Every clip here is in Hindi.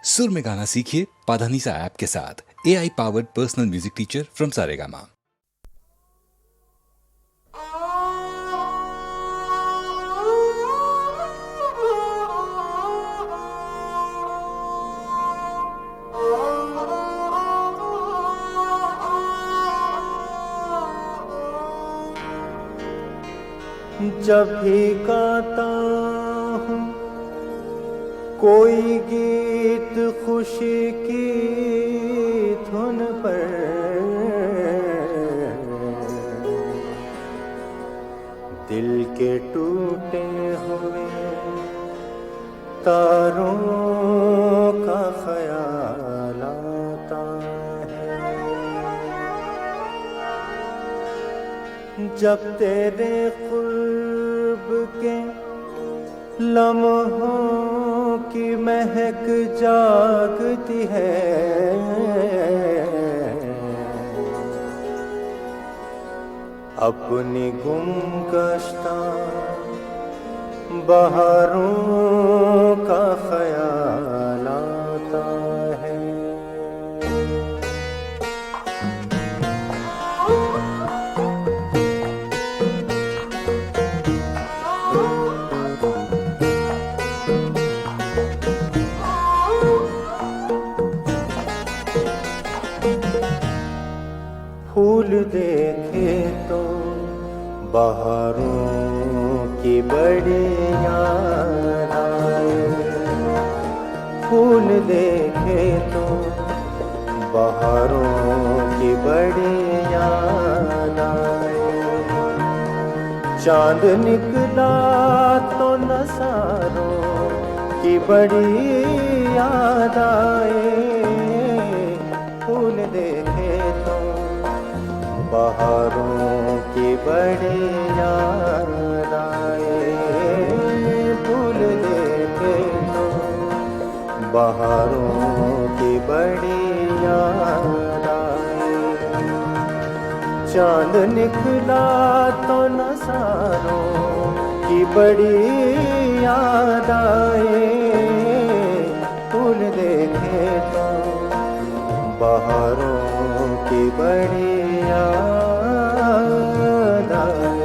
सुर में गाना सीखिए पाधानीसा ऐप के साथ। AI powered personal music teacher from Saregama. जब भी गाता हूँ कोई गीत खुशी की धुन पर, दिल के टूटे हुए तारों का ख्याल आता है। जब तेरे क़ुर्ब के लम्हों की महक जागती है, अपनी गुमगश्ता बहारों का ख्याल आता है। फूल देखे तो बहारों की बड़ी याद आए, फूल देखे तो बहारों की बड़ी याद आए। चांद निकला तो नज़ारों की बड़ी याद आए, फूल देखे तो बहारों की बड़ी याद आए, फूल देखे तो बहारों की बड़ी याद आए। चांद निकला तो नज़ारों की बड़ी याद आए, फूल देखे तो बहारों की बड़ी याद आए।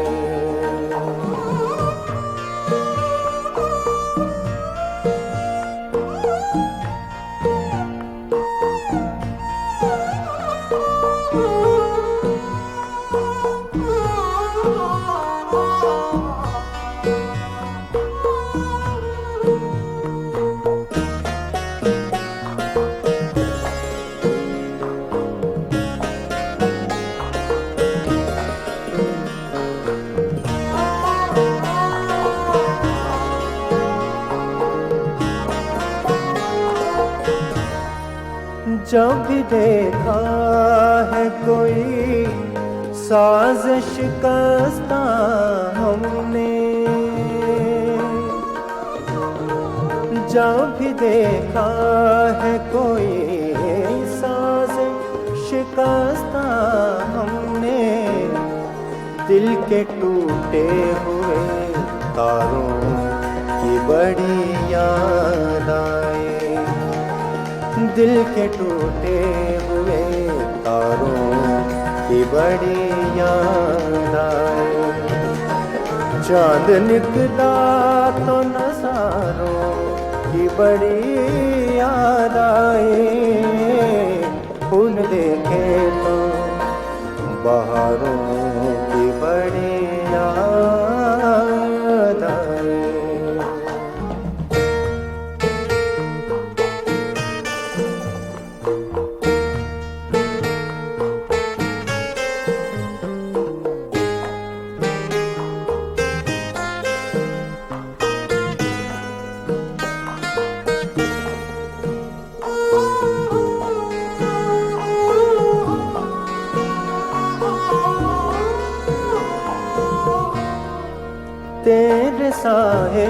जब भी देखा है कोई साज़िश शिकस्ता हमने, जब भी देखा है कोई साज़िश शिकस्ता हमने, दिल के टूटे हुए तारों की बड़ी याद आए, दिल के टूटे हुए तारों की बड़ी याद आए। चांद निकला तो नज़ारों की बड़ी याद आए, फूल देखे तो बहारों की बड़ी याद आए। तेरे साहे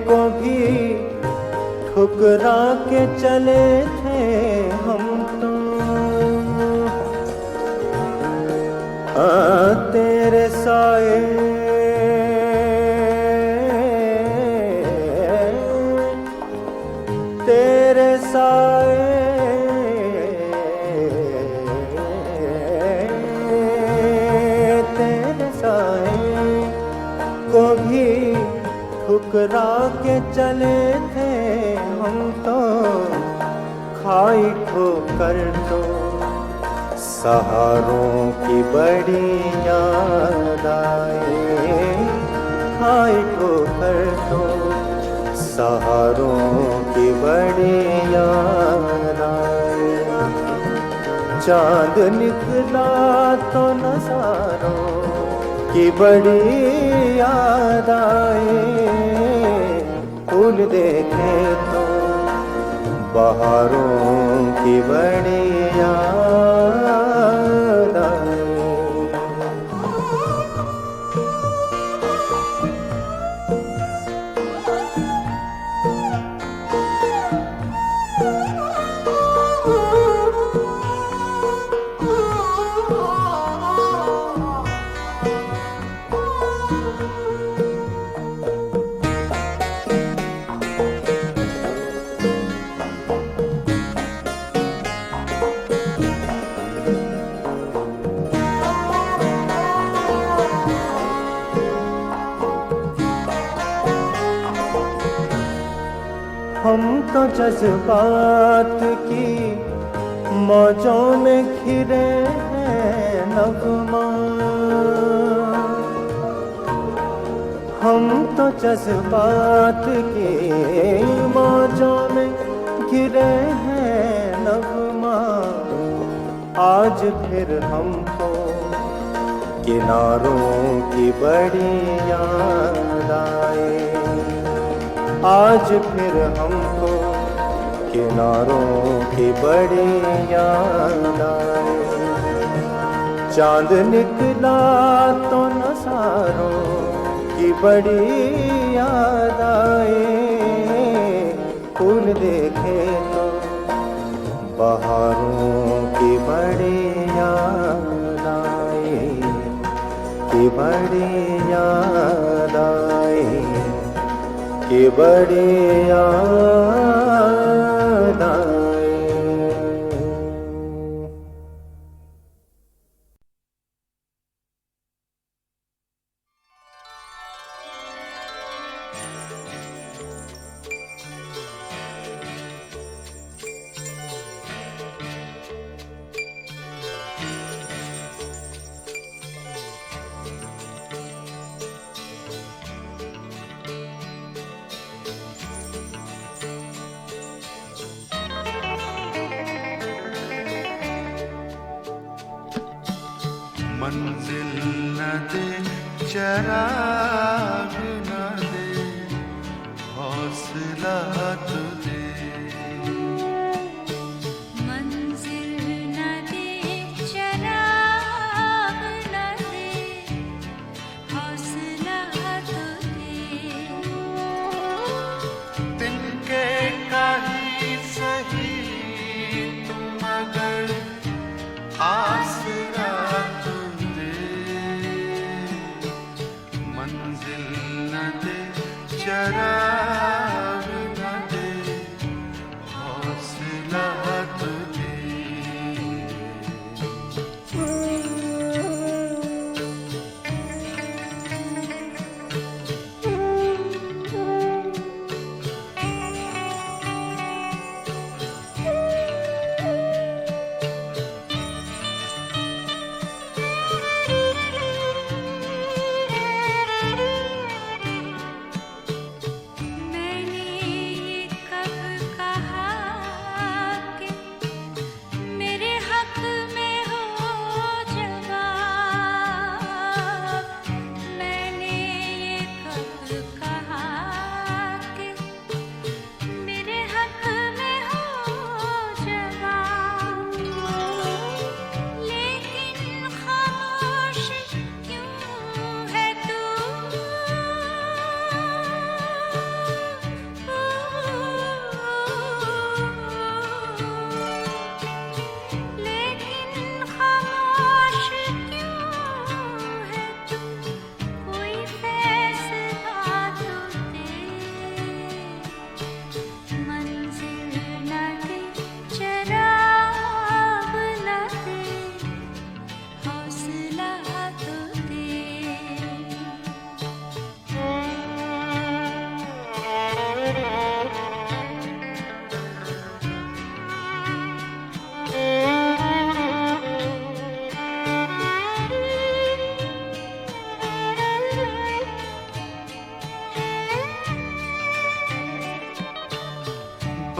को भी ठुकरा के चले थे हम तो, तेरे साए तेरे साए को भी ठुकरा के चले थे हम तो, खाई ठोकर तो सहारों की बड़ी याद आए, खाई ठोकर तो सहारों की बड़ी याद आए। चांद निकला तो नज़ारों की बड़ी याद आए, फूल देखे तो बहारों की बड़ी याद आए। हम तो जज्बात की मौजों में घिरे हैं नगमा, हम तो जज्बात की मौजों में घिरे हैं नगमा। आज फिर हमको किनारों की बड़ी याद आए, आज फिर हमको किनारों की बड़ी याद आए। चांद निकला तो नज़ारों की बड़ी याद आए, फूल देखे तो बहारों की बड़ी याद आए, की बड़ी याद आए, की बड़ी याद आए। मंजिल न दे चराग न दे हौसला तो दे, मंजिल न दे चराग न दे हौसला तो दे। तिनके काही सही तुम मगर आसरा तो दे, मंजिल न दे चराग न दे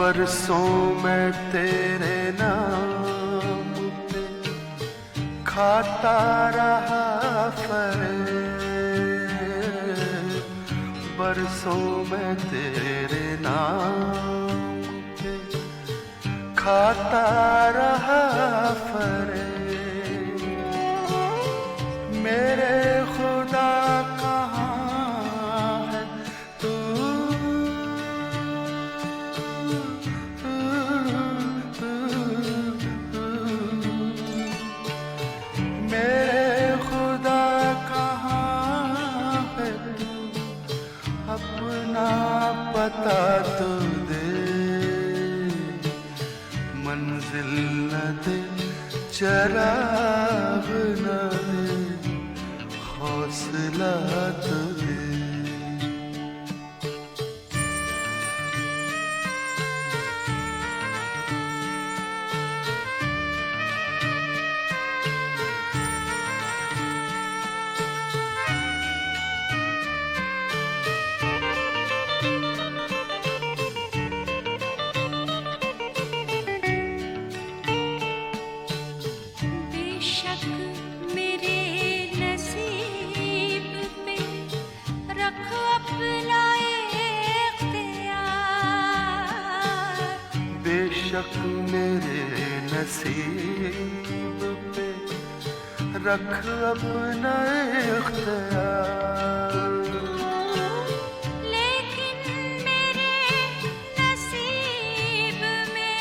बरसों में तेरे नाम पे खाता रहा फरेब, बरसों में तेरे नाम पे खाता रहा फरेब। मेरे खुदा कहाँ है तू, मेरे खुदा कहाँ है तू, अपना पता तो दे, मंजिल न दे चराग न दे, हौसला तो दे। बेशक मेरे नसीब पे रख अपना इख्तियार, बेशक मेरे नसीब पे रख अपना इख्तियार, लेकिन मेरे नसीब में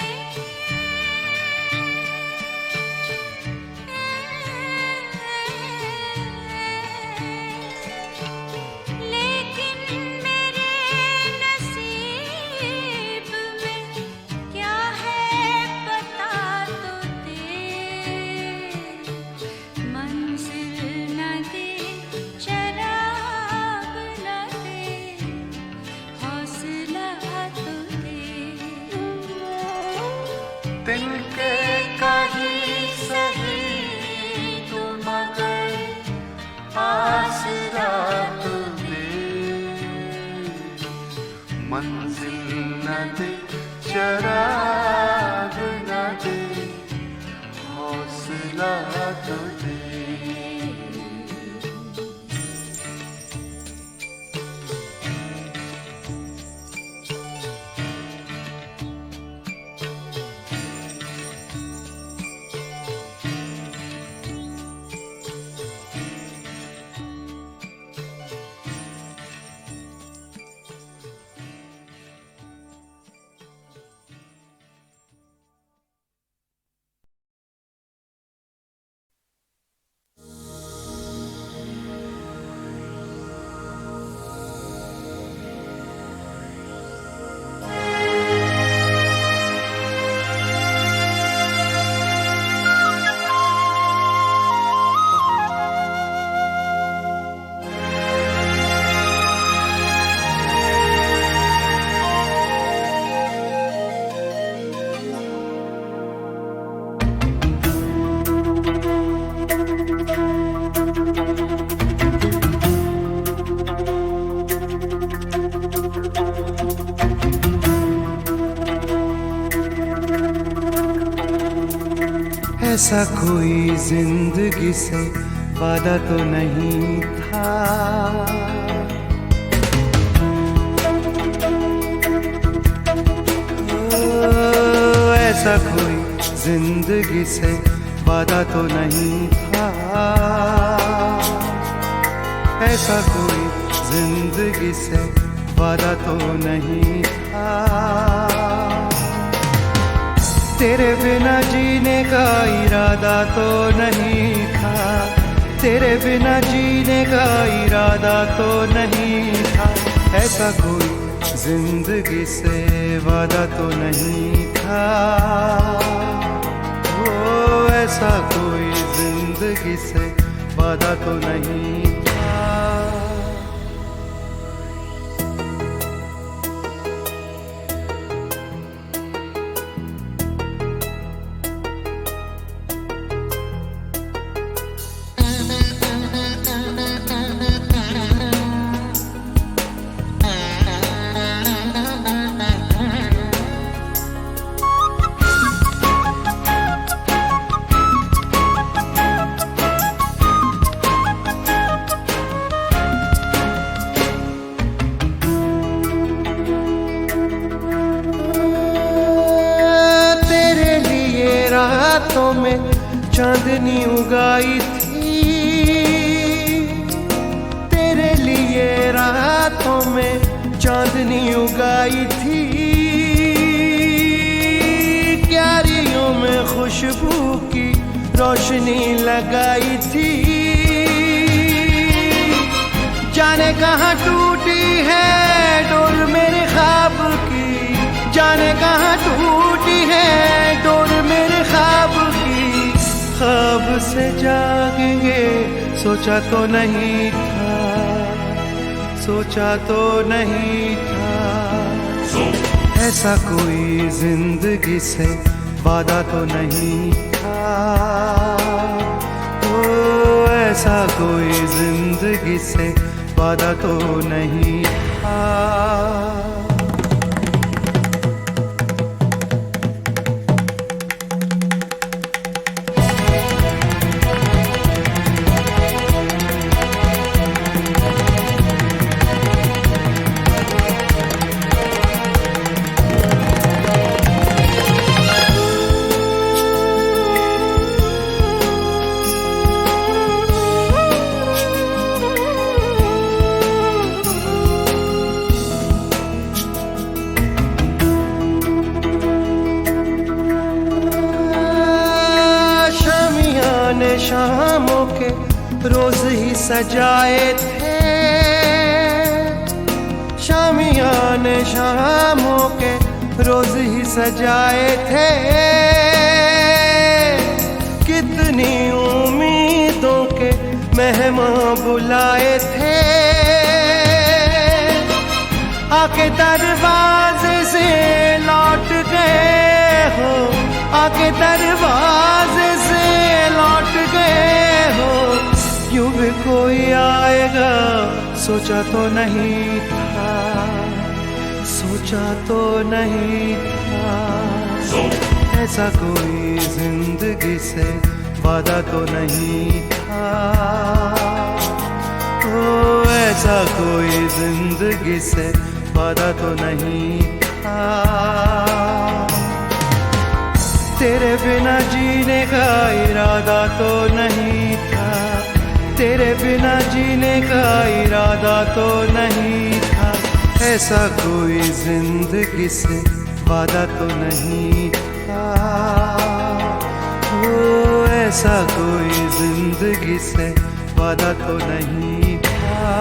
लेकिन मेरे नसीब में क्या है बता तो दे, मंजिल न दे चराग न दे, हौसला तो दे। तिनके कहीं सही तू मगर आसरा तो दे, मंजिल न दे चराग न दे, हौसला तो दे। ऐसा कोई जिंदगी से वादा तो नहीं था, ऐसा कोई जिंदगी से वादा तो नहीं था, ऐसा कोई जिंदगी से वादा तो नहीं था। तेरे बिना जीने का इरादा तो नहीं था, तेरे बिना जीने का इरादा तो नहीं था। ऐसा कोई जिंदगी से वादा तो नहीं था, ओ ऐसा कोई जिंदगी से वादा तो नहीं था। रातों में चांदनी उगाई थी, तेरे लिए रातों में चांदनी उगाई थी, क्यारियों में खुशबू की रोशनी लगाई थी। जाने कहाँ टूटी है डोर मेरे ख्वाब की, जाने कहाँ टूटी है डोर मेरे ख्वाब की। ख्वाब से जागेंगे सोचा तो नहीं था, सोचा तो नहीं था, ऐसा कोई जिंदगी से वादा तो नहीं था, ओ ऐसा कोई जिंदगी से वादा तो नहीं था। शामों के रोज ही सजाए थे, शामियाने शामों के रोज ही सजाए थे, कितनी उम्मीदों के मेहमान बुलाए थे, आके दरवाजे से लौट गए हो, आके दरवाजे से लौट गए हो, यूं भी कोई आएगा सोचा तो नहीं था, सोचा तो नहीं था, ऐसा कोई जिंदगी से वादा तो नहीं था, ओ ऐसा कोई जिंदगी से वादा तो नहीं था। तेरे बिना जीने का इरादा तो नहीं था, तेरे बिना जीने का इरादा तो नहीं था, ऐसा कोई जिंदगी से वादा तो नहीं था, ओ ऐसा कोई जिंदगी से वादा तो नहीं था।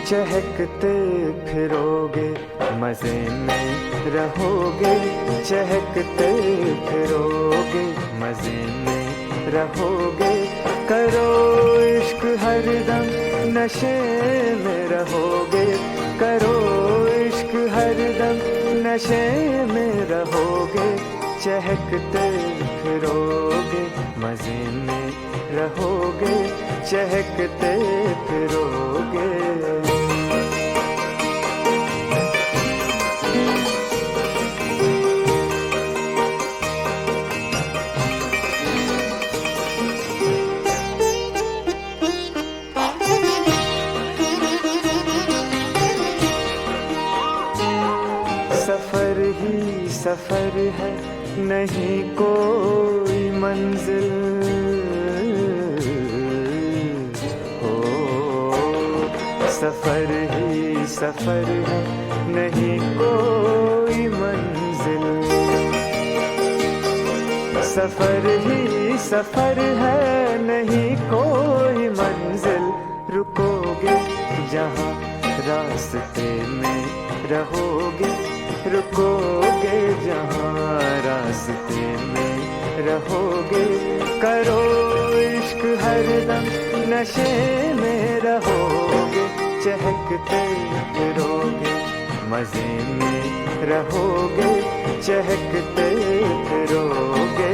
चहकते फिरोगे मजे में रहोगे, चहकते फिरोगे मजे में रहोगे, करो इश्क हरदम नशे में रहोगे, करो इश्क हरदम नशे में रहोगे, चहकते फिरोगे मजे में रहोगे, चहकते फिरोगे। सफर ही सफर है नहीं कोई मंजिल, हो सफर ही सफर है नहीं कोई मंजिल, सफर ही सफर है नहीं कोई मंजिल, रुकोगे जहाँ रास्ते में रहोगे, रुकोगे जहाँ रास्ते में रहोगे, करो इश्क हरदम नशे में रहोगे, चहकते फिरोगे मजे में रहोगे, चहकते फिरोगे।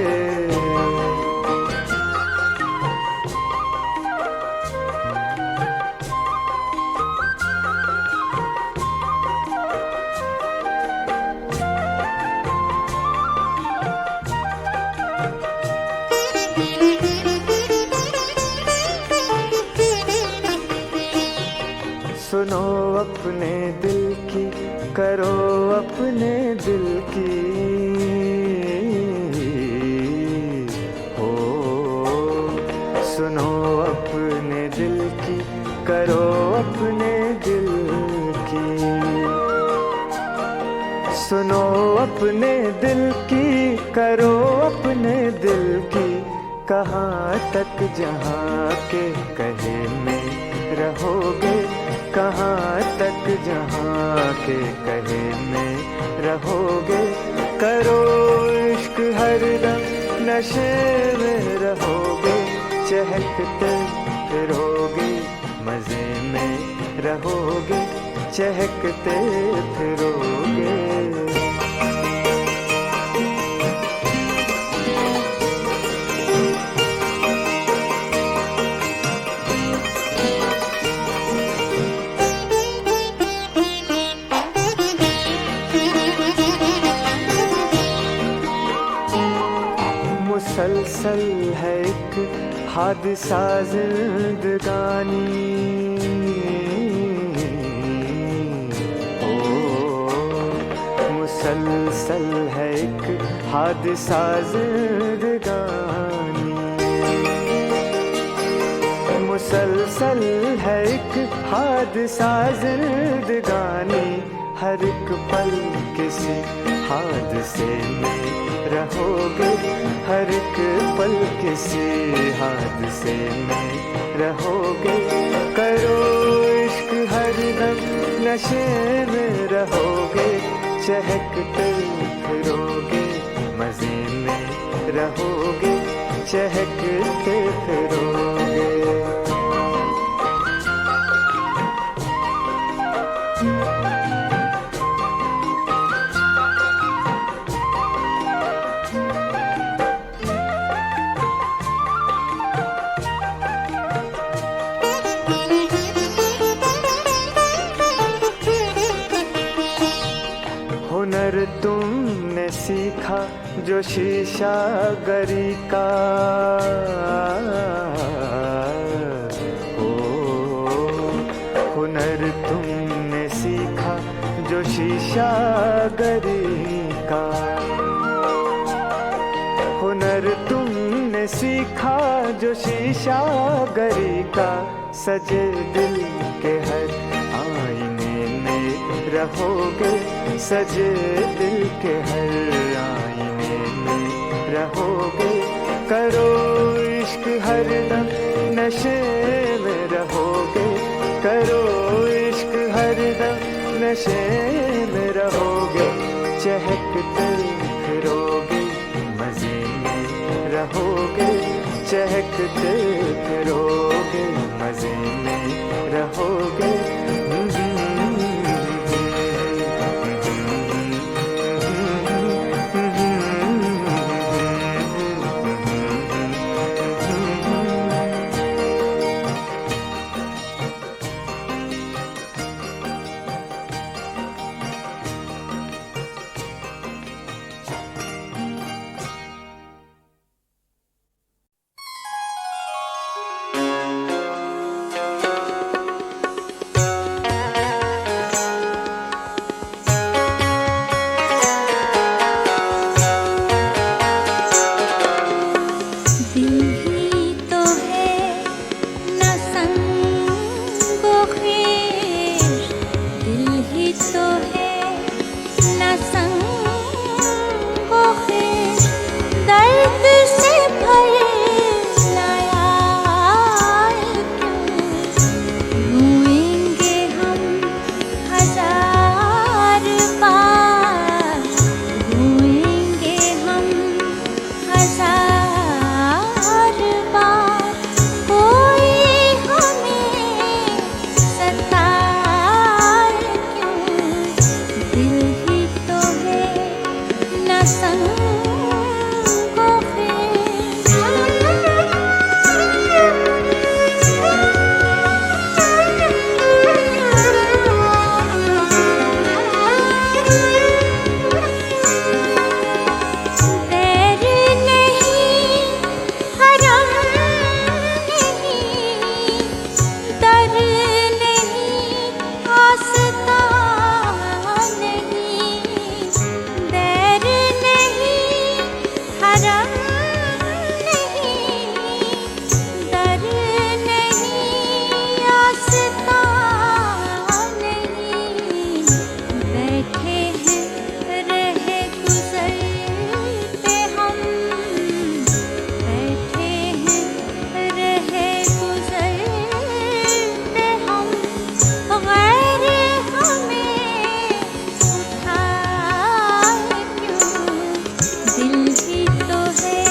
सुनो अपने दिल की, करो अपने दिल की, हो सुनो अपने दिल की, करो अपने दिल की, सुनो अपने दिल की, करो अपने दिल की, कहाँ तक जहाँ के कहे में रहोगे, कहाँ तक जहाँ के कहे में रहोगे, करो इश्क हरदम नशे में रहोगे, चहकते फिरोगे मजे में रहोगे, चहकते फिरोगे। मुसलसल है एक हादसा जिंदगानी, मुसलसल है एक हादसा जिंदगानी, मुसलसल है एक हादसा जिंदगानी, हर एक पल किसी हादसे में रहोगे, हर एक पल किसी हादसे में रहोगे, करो इश्क हरदम नशे में रहोगे, चहकते फिरोगे मजे में रहोगे, चहकते फिरोगे। हुनर तुमने सीखा जो शीशागरी का, ओ हुनर तुमने सीखा जो शीशागरी का, हुनर तुमने सीखा जो शीशागरी का, सजे दिल के हर आईने में रहोगे, सजे दिल के हर आईने में रहोगे, करो इश्क हरदम नशे में रहोगे, करो इश्क हरदम नशे में रहोगे, चहकते फिरोगे मजे में रहोगे, चहकते फिरोगे मजे में रहोगे। शर्म नहीं, डर नहीं, आस्था नहीं, बैठे हैं रहे गुजरते हम, बैठे हैं रहे गुजरते हम, गैर हमें उठा क्यों, दिल ही तो है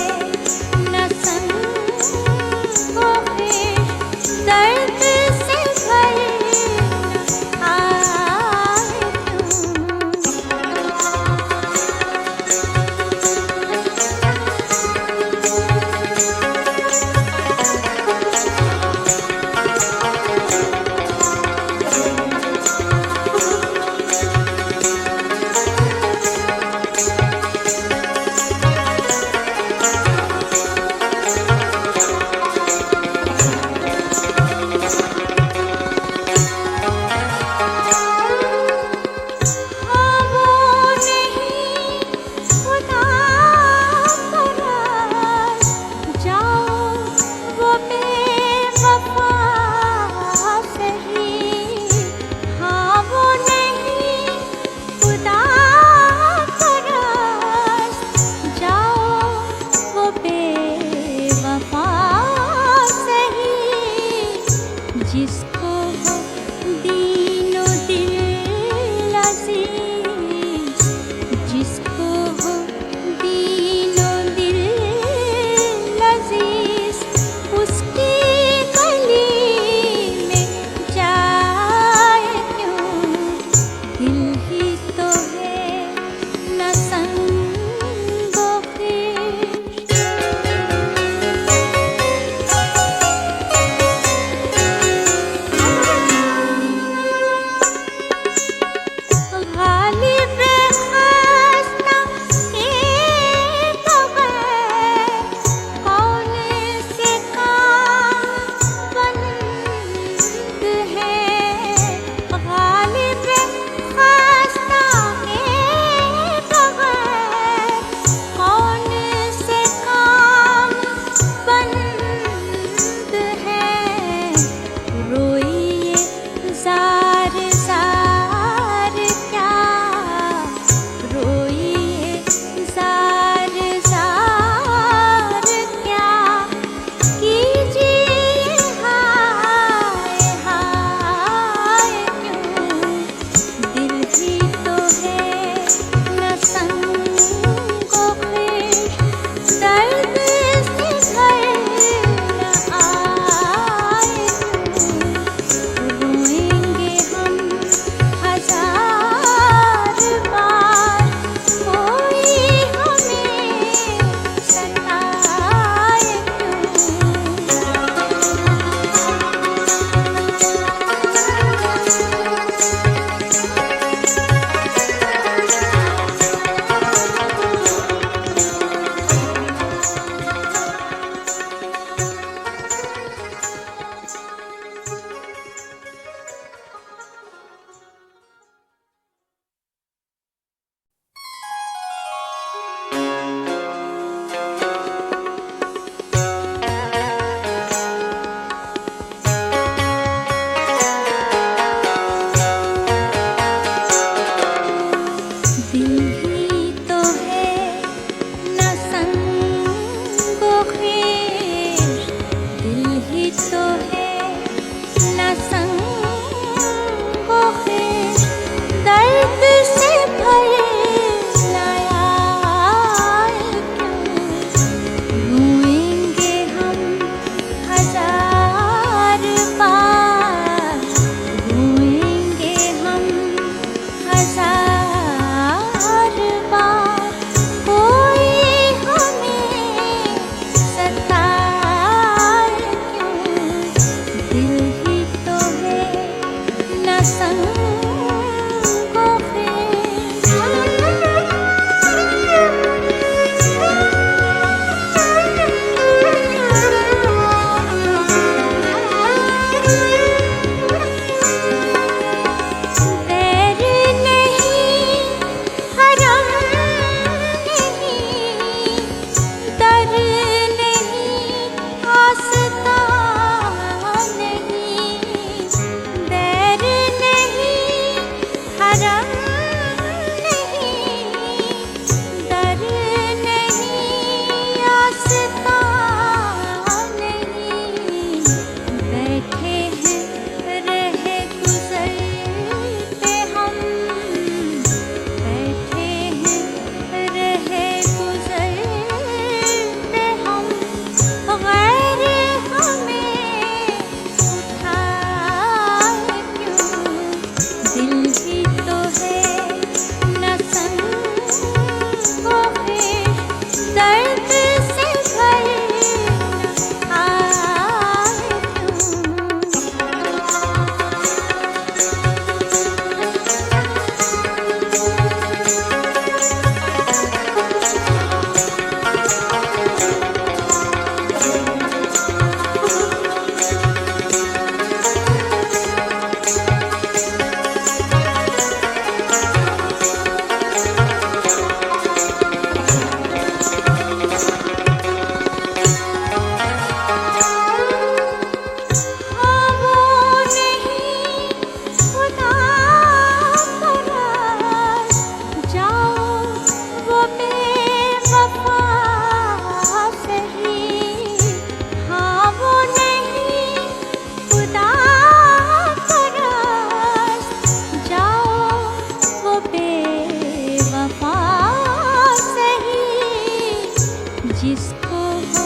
जिसको हो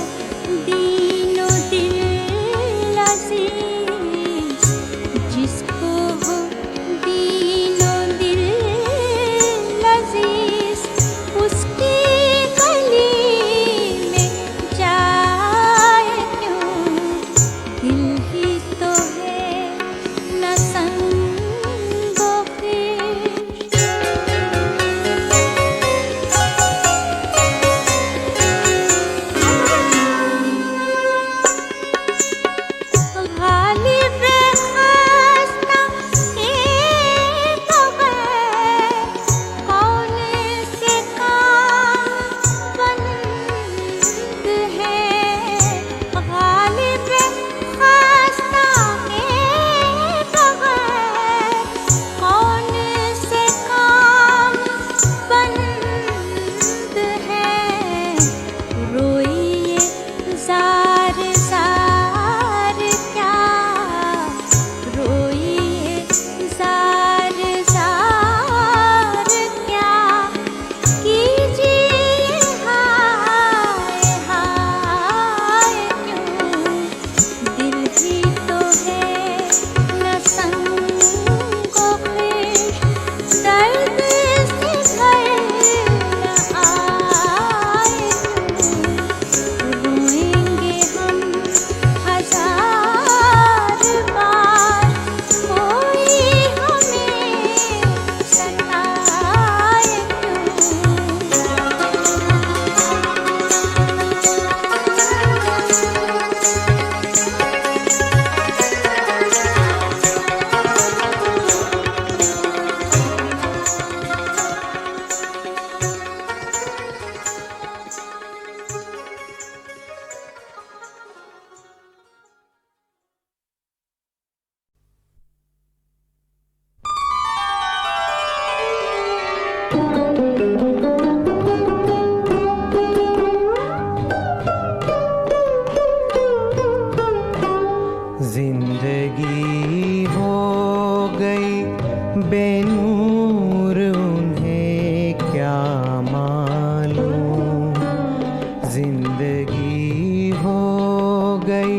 दीनो दिल अजीज, जिसको हो दीनो दिल अजीज, उसकी गली में जाए क्यों, दिल ही तो है न संगो जिंदगी हो गई बेनूर, उन्हें क्या मालूम। जिंदगी हो गई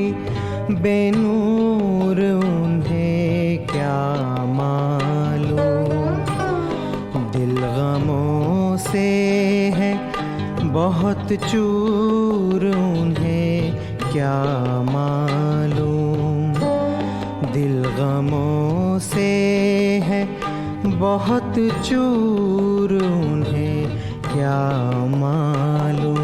बेनूर, उन्हें क्या मालूम। दिल गमों से है बहुत चूर, उन्हें क्या मालूम। दिल गमों से है बहुत चूर, उन्हें क्या मालूम।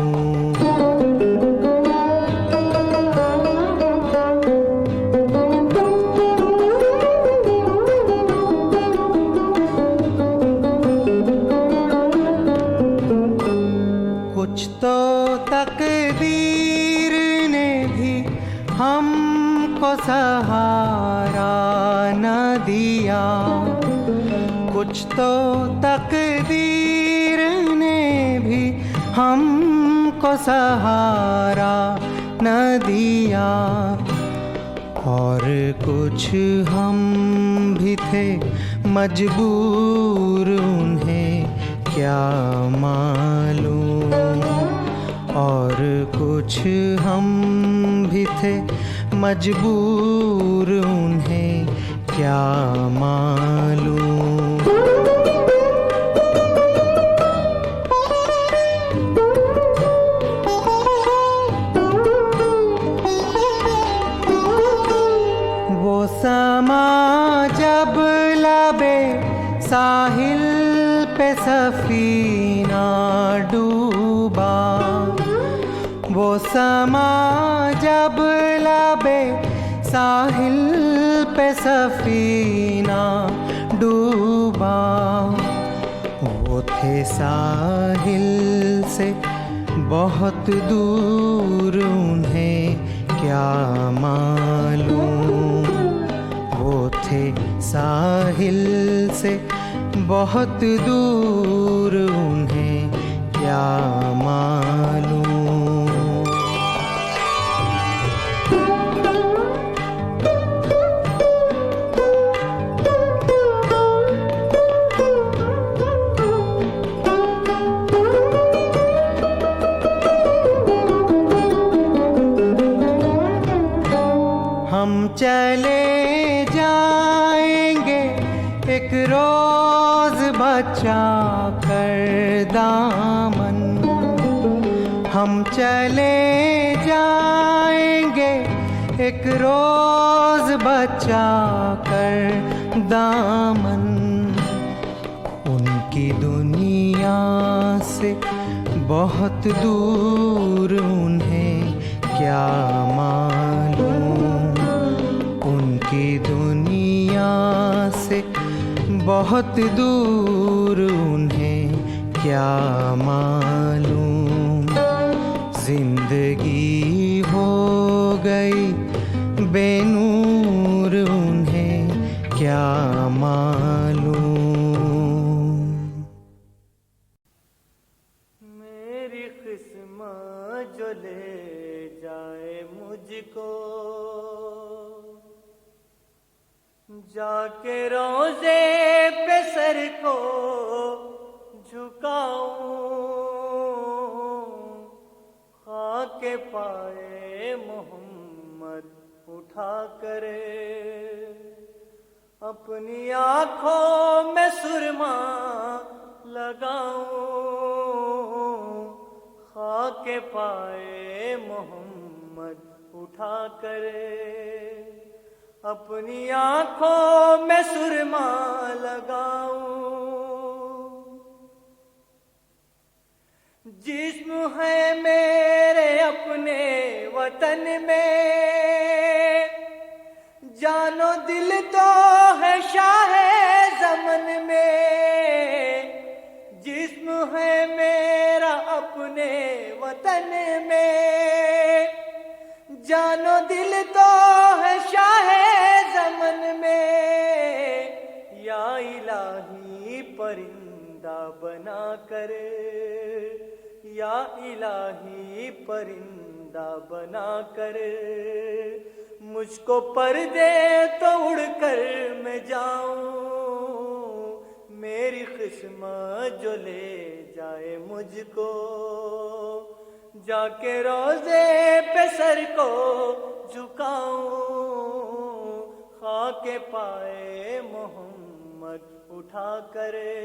कुछ तो तकदीर ने भी हमको सहारा न दिया। कुछ तो तकदीर ने भी हमको सहारा न दिया। और कुछ हम भी थे मजबूर, उन्हें क्या मालूम। और कुछ हम भी थे मजबूर, उन्हें क्या मालूम। वो समा जब लबे साहिल पे सफीना डूबा। वो समा जब लबे साहिल पे सफीना डूबा। वो थे साहिल से बहुत दूर, उन्हें क्या मालूम। वो थे साहिल से बहुत दूर, उन्हें क्या मालूम। चले जाएंगे एक रोज बचा कर दामन, हम चले जाएंगे एक रोज बचा कर दामन। उनकी दुनिया से बहुत दूर उन्हें क्या मालूम, उनकी दुनिया से बहुत दूर उन्हें क्या मालूम। जिंदगी हो गई बेनूर उन्हें क्या मालूम। मेरी किस्मत जो ले जाए मुझको, जाके रोजे पे सर को झुकाऊं, खाके पाए मोहम्मद उठा करे, अपनी आँखों में सुरमा लगाऊं, खाके पाए मोहम्मद उठा करे, अपनी आँखों में सुरमा लगाऊं। जिस्म है मेरे अपने वतन में, जानो दिल तो है शाहे ज़मन में। जिस्म है मेरा अपने वतन में, जानो दिल तो है शाहे ज़मन में। या इलाही परिंदा बना कर, या इलाही परिंदा बना कर, मुझको पर दे तो उड़कर मैं जाऊं। मेरी किस्मत जो ले जाए मुझको, जाके रोजे पे सर को झुकाऊं, खाके पाए मोहम्मद उठा करे,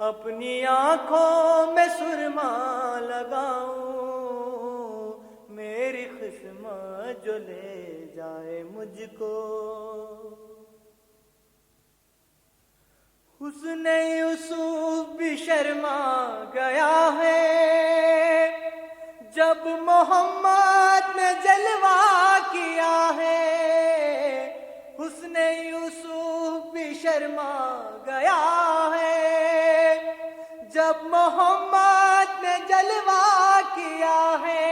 अपनी आँखों में सुरमा लगाऊं। मेरी किस्मत जो ले जाए मुझको। हुस्ने यूसुफ भी शर्मा गया है, जब मोहम्मद ने जलवा किया है। हुस्ने यूसुफ भी शर्मा गया है, जब मोहम्मद ने जलवा किया है।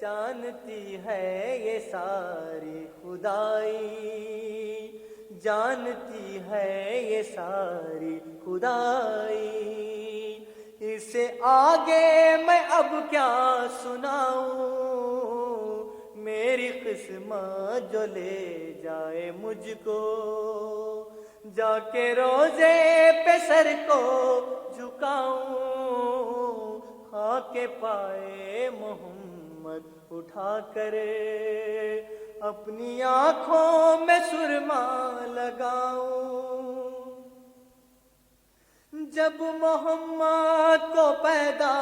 जानती है ये सारी खुदाई, जानती है ये सारी खुदाई। इससे आगे मैं अब क्या सुनाऊं। मेरी किस्मत जो ले जाए मुझको, जाके रोजे पे सर को झुकाऊं, खाके पाए मोहम्मद उठा करे, अपनी आँखों में सुरमा लगाऊं। जब मोहम्मद को पैदा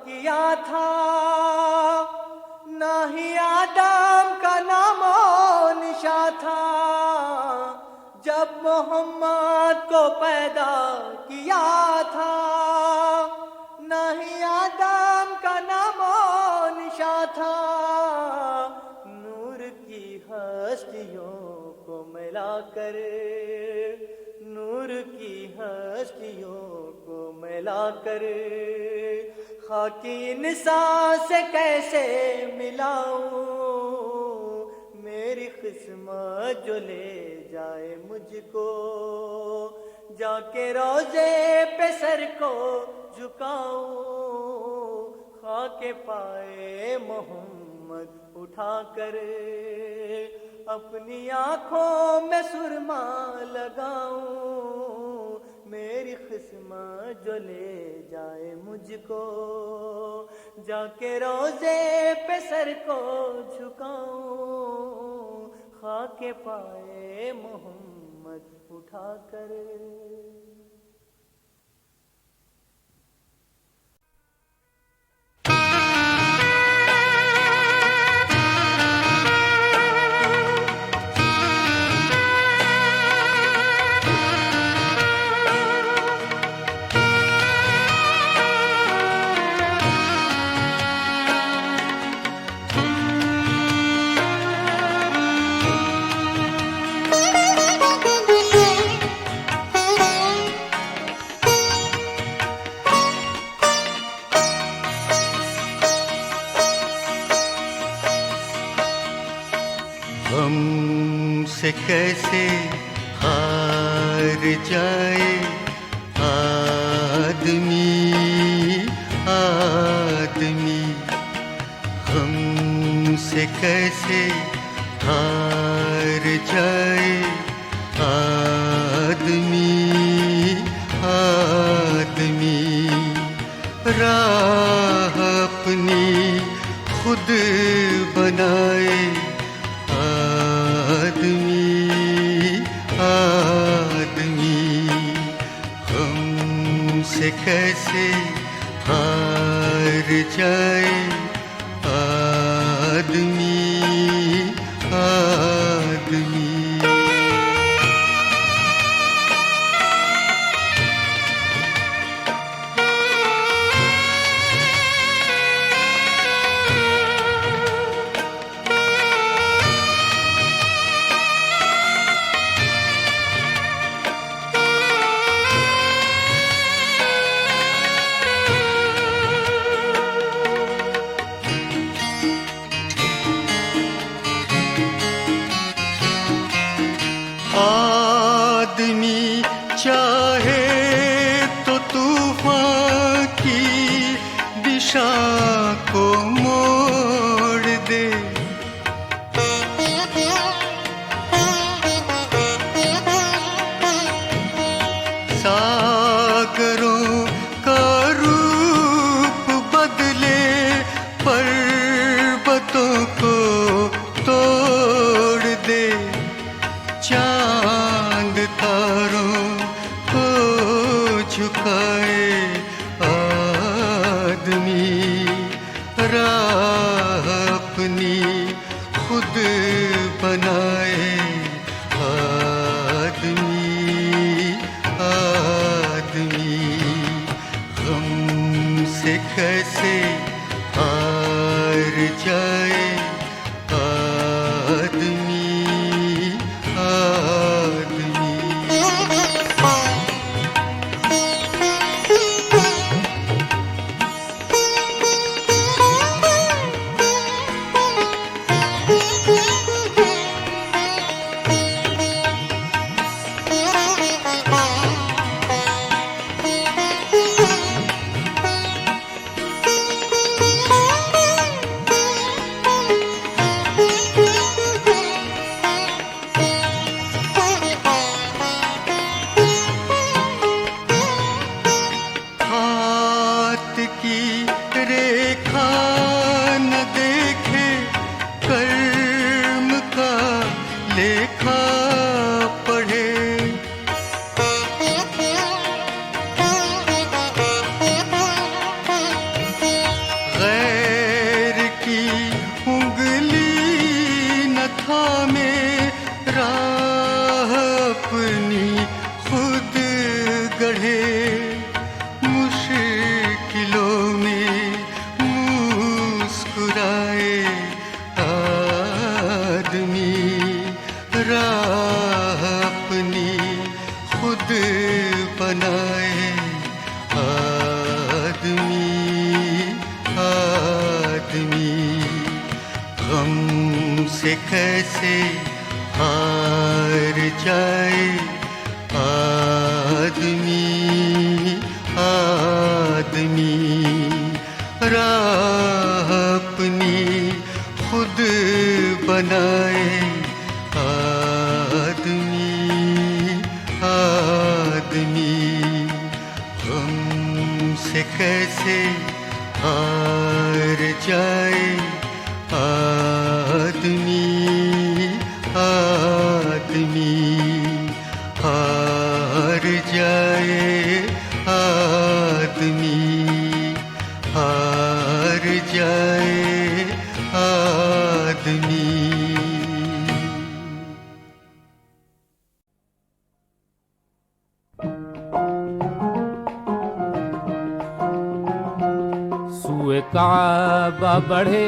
किया था, ना ही आदम का नामो निशा था। जब मोहम्मद को पैदा किया था, ना ही आदम का नामो निशा था। नूर की हस्तियों को मिला कर, नूर की हस्तियों को मिला कर, खाकी इंसान से कैसे मिलाऊं। मेरी किस्मत जो ले जाए मुझको, जाके रोजे पे सर को झुकाऊं, खाके पाए मोहम्मद उठा कर, अपनी आँखों में सुरमा लगाऊं। मेरी किस्मत जो ले जाए मुझको, जाके रोजे पे सर को झुकाऊं। खाके पाए मोहम्मद उठाकर। हमसे कैसे हार जाए आदमी आदमी, हमसे कैसे हार जाए आदमी आदमी। राह अपनी खुद बनाए आदमी आदमी, हमसे कैसे हार जाए आदमी आदमी। आदमी चाहे तो तूफान की दिशा को मोड़ दे, सागरों का रूप बदले पर्वतों को तोड़ दे, चांद तारों को झुकाए आदमी। राह अपनी खुद बनाए आदमी आदमी, हमसे कैसे हार जाए आदमी आदमी। हाथ की रेखा न देखे कर्म का लेखा पढ़े, गैर की उंगली न थामे, राह अपनी खुद गढ़े, मुश्किलों में मुस्कुराए आदमी। राह अपनी खुद बनाए आदमी आदमी, हमसे कैसे हार जाए आदमी आदमी। राह अपनी खुद बनाए आदमी आदमी, हमसे कैसे हार जाए आदमी आदमी। जाए आदमी। सूए काबा बढ़े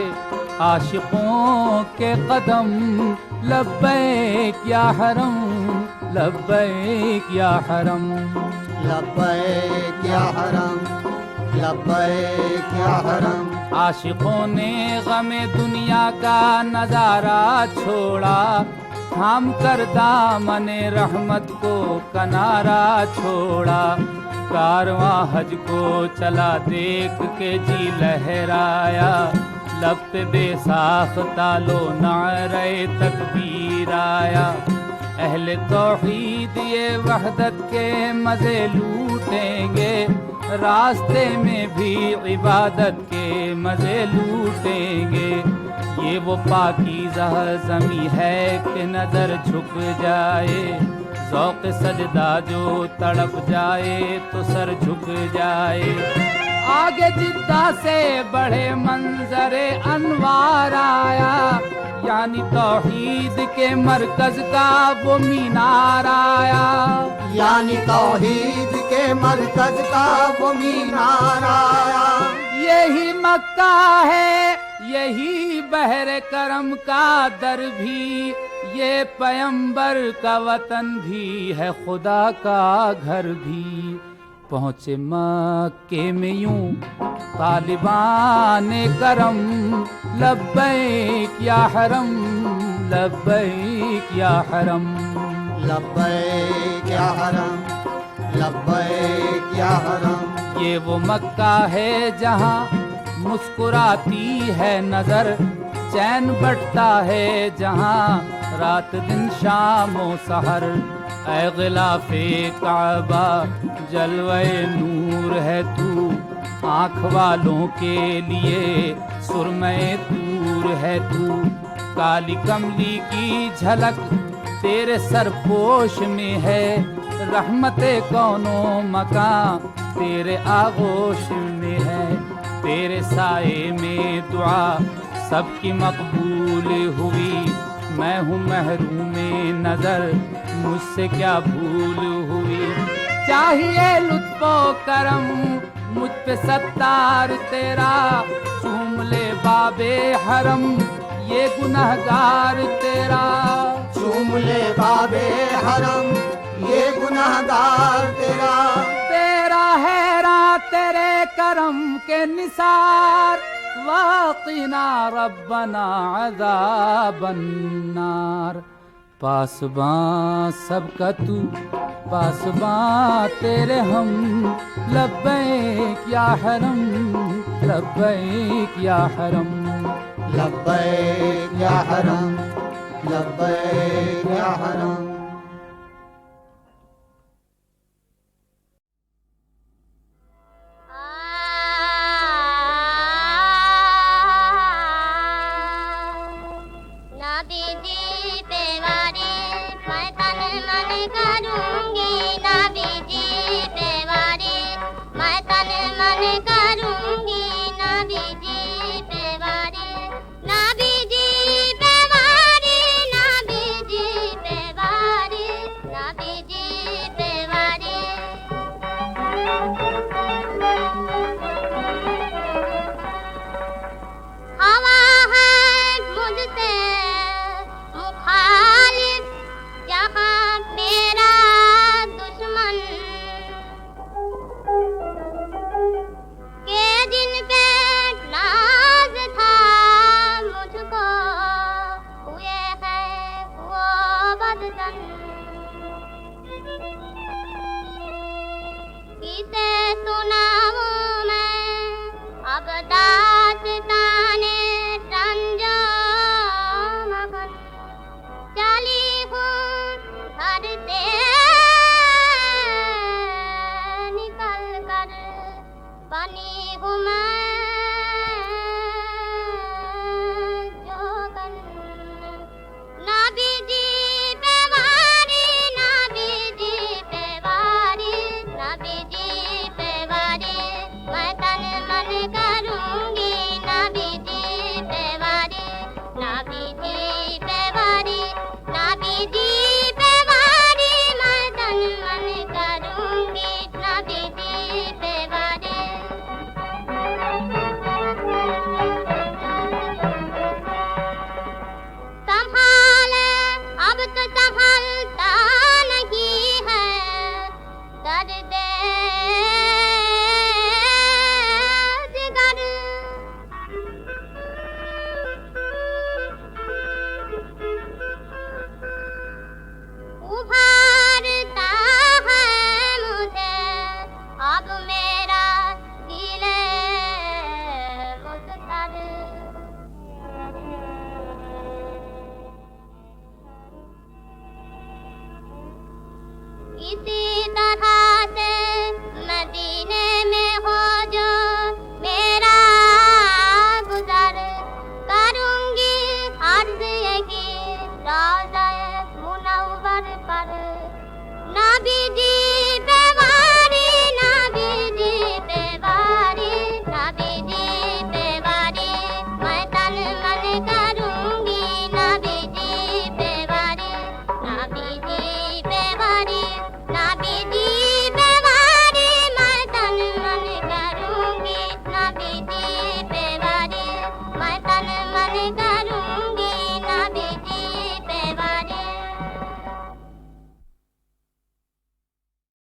आशिकों के कदम, लब्बैक या हरम, लब्बैक या हरम, लब्बैक या हरम, लब्बैक या हरम। आशिकों ने गमे दुनिया का नजारा छोड़ा, थाम कर दामने रहमत को कनारा छोड़ा। कारवां हज को चला देख के जी लहराया, लब पे बेसाख्ता लो नारे तकबीर आया। अहले तौहीद ये वहदत के मजे लूटेंगे, रास्ते में भी इबादत के मजे लूटेंगे। ये वो पाकीज़ा ज़मी है कि नजर झुक जाए, ज़ौक़ सजदा जो तड़प जाए तो सर झुक जाए। आगे जिद्दा से बड़े मंजरे अनवार आया, यानी तौहीद के मरकज का वो मीनार आया, यानी तौहीद के मरकज का वो मीनार आया। यही मक्का है, यही बहरे करम का दर भी, ये पैगंबर का वतन भी है, खुदा का घर भी। पहुँचे मक्के में यूं तालिबान करम, लब्बैक या हरम, लब्बैक या हरम, लब्बैक या हरम, लब्बैक या हरम। ये वो मक्का है जहाँ मुस्कुराती है नजर, चैन बटता है जहाँ रात दिन शामो सहर। ऐ गिलाफे काबा जलवे नूर है तू, आँख वालों के लिए सुरमय तूर है तू। काली कमली की झलक तेरे सरपोश में है, रहमते कौनो मकां तेरे आगोश में है। तेरे साए में दुआ सबकी मकबूल हुई, मैं हूँ महरूम नजर मुझसे क्या भूल हुई। चाहिए लुत्फो करम मुझ पे सत्तार तेरा, चूम ले बाबे हरम ये गुनहगार तेरा। चूम ले बाबे हरम ये गुनहगार तेरा। तेरा हैरान तेरे करम के निसार, वाक़िना रब्बना अज़ाबन नार। पासबां सबका तू, पासबां तेरे हम, लब्बैक या हरम, लब्बैक या हरम, लब्बैक या हरम, लब्बैक या हरम।